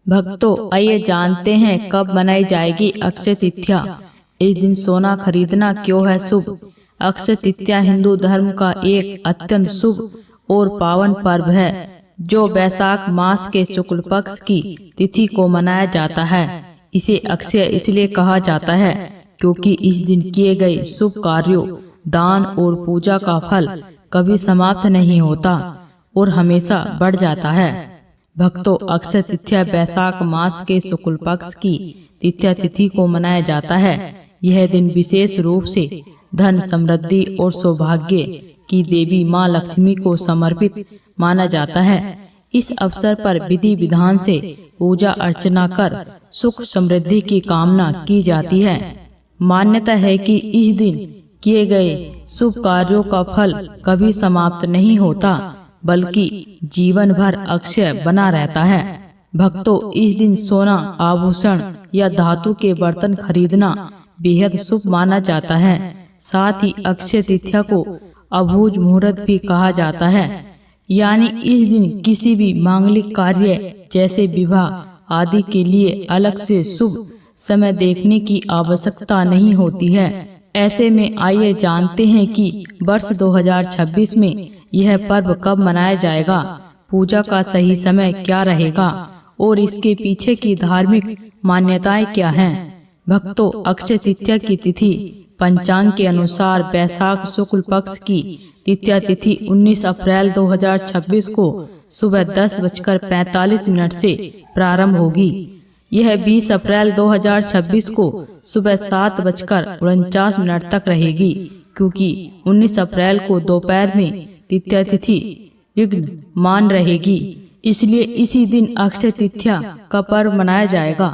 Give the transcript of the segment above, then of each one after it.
भक्तों, आइए जानते हैं कब मनाई जाएगी अक्षय तृतीया। इस दिन सोना खरीदना क्यों है शुभ। अक्षय तृतीया हिंदू धर्म का एक अत्यंत शुभ और पावन पर्व है जो वैशाख मास के शुक्ल पक्ष की तिथि को मनाया जाता है। इसे अक्षय इसलिए कहा जाता है क्योंकि इस दिन किए गए शुभ कार्यों, दान और पूजा का फल कभी समाप्त नहीं होता और हमेशा बढ़ जाता है। भक्तों, अक्षय तृतीया वैशाख मास के शुक्ल पक्ष की तृतीया तिथि को मनाया जाता है। यह दिन विशेष रूप से धन, समृद्धि और सौभाग्य की देवी मां लक्ष्मी को समर्पित माना जाता है। इस अवसर पर विधि विधान से पूजा अर्चना कर सुख समृद्धि की कामना की जाती है। मान्यता है कि इस दिन किए गए शुभ कार्यों का फल कभी समाप्त नहीं होता बल्कि जीवन भर अक्षय बना रहता है। भक्तों, इस दिन सोना, आभूषण या धातु के बर्तन खरीदना बेहद शुभ माना जाता है। साथ ही अक्षय तृतीया को अबूझ मुहूर्त भी कहा जाता है, यानी इस दिन किसी भी मांगलिक कार्य जैसे विवाह आदि के लिए अलग से शुभ समय देखने की आवश्यकता नहीं होती है। ऐसे में आइए जानते हैं कि वर्ष 2026 में यह पर्व कब मनाया जाएगा, पूजा का सही समय क्या रहेगा और इसके पीछे की धार्मिक मान्यताएं क्या हैं। भक्तों, अक्षय तृतीया की तिथि पंचांग के अनुसार वैशाख शुक्ल पक्ष की तृतीया तिथि 19 अप्रैल 2026 को सुबह 10:45 से प्रारंभ होगी। यह 20 अप्रैल 2026 को सुबह 7:49 तक रहेगी, क्योंकि 19 अप्रैल को दोपहर में तृतीया तिथि विघ्न मान रहेगी, इसलिए इसी दिन अक्षय तृतीया का पर्व मनाया जाएगा।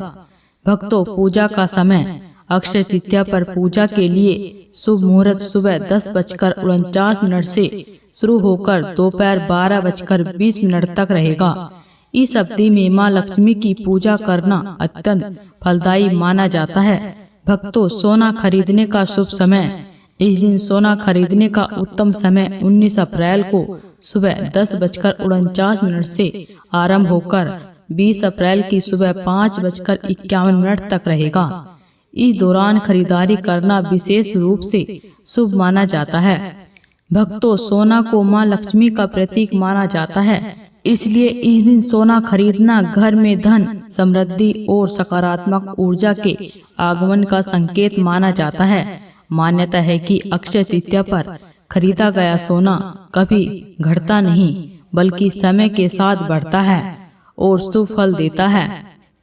भक्तों, पूजा का समय अक्षय तृतीया पर पूजा के लिए शुभ मुहूर्त सुबह 10:49 से शुरू होकर दोपहर 12:20 तक रहेगा। इस अवधि में मां लक्ष्मी की पूजा करना अत्यंत फलदायी माना जाता है। भक्तों, सोना खरीदने का शुभ समय। इस दिन सोना खरीदने का उत्तम समय 19 अप्रैल को सुबह 10:49 से आरंभ होकर 20 अप्रैल की सुबह 5:51 तक रहेगा। इस दौरान खरीदारी करना विशेष रूप से शुभ माना जाता है। भक्तों, सोना को मां लक्ष्मी का प्रतीक माना जाता है, इसलिए इस दिन सोना खरीदना घर में धन, समृद्धि और सकारात्मक ऊर्जा के आगमन का संकेत माना जाता है। मान्यता है कि अक्षय तृतीया पर खरीदा गया सोना कभी घटता नहीं बल्कि समय के साथ बढ़ता है और शुभ फल देता है।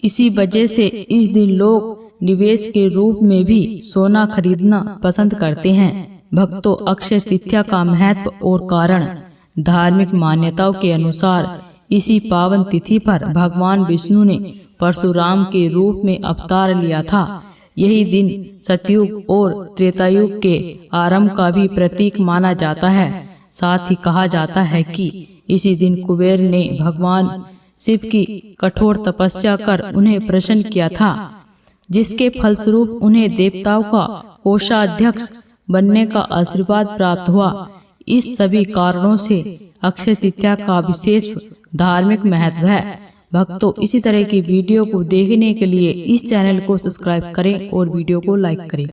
इसी वजह से इस दिन लोग निवेश के रूप में भी सोना खरीदना पसंद करते हैं। भक्तों, अक्षय तृतीया का महत्व और कारण। धार्मिक मान्यताओं के अनुसार इसी पावन तिथि पर भगवान विष्णु ने परशुराम के रूप में अवतार लिया था। यही दिन सतयुग और त्रेतायुग के आरंभ का भी प्रतीक माना जाता है। साथ ही कहा जाता है कि इसी दिन कुबेर ने भगवान शिव की कठोर तपस्या कर उन्हें प्रसन्न किया था, जिसके फलस्वरूप उन्हें देवताओं का कोषाध्यक्ष बनने का आशीर्वाद प्राप्त हुआ। इस सभी कारणों से अक्षय तृतीया का विशेष धार्मिक महत्व है। भक्तों, इसी तरह की वीडियो को देखने के लिए इस चैनल को सब्सक्राइब करें और वीडियो को लाइक करें।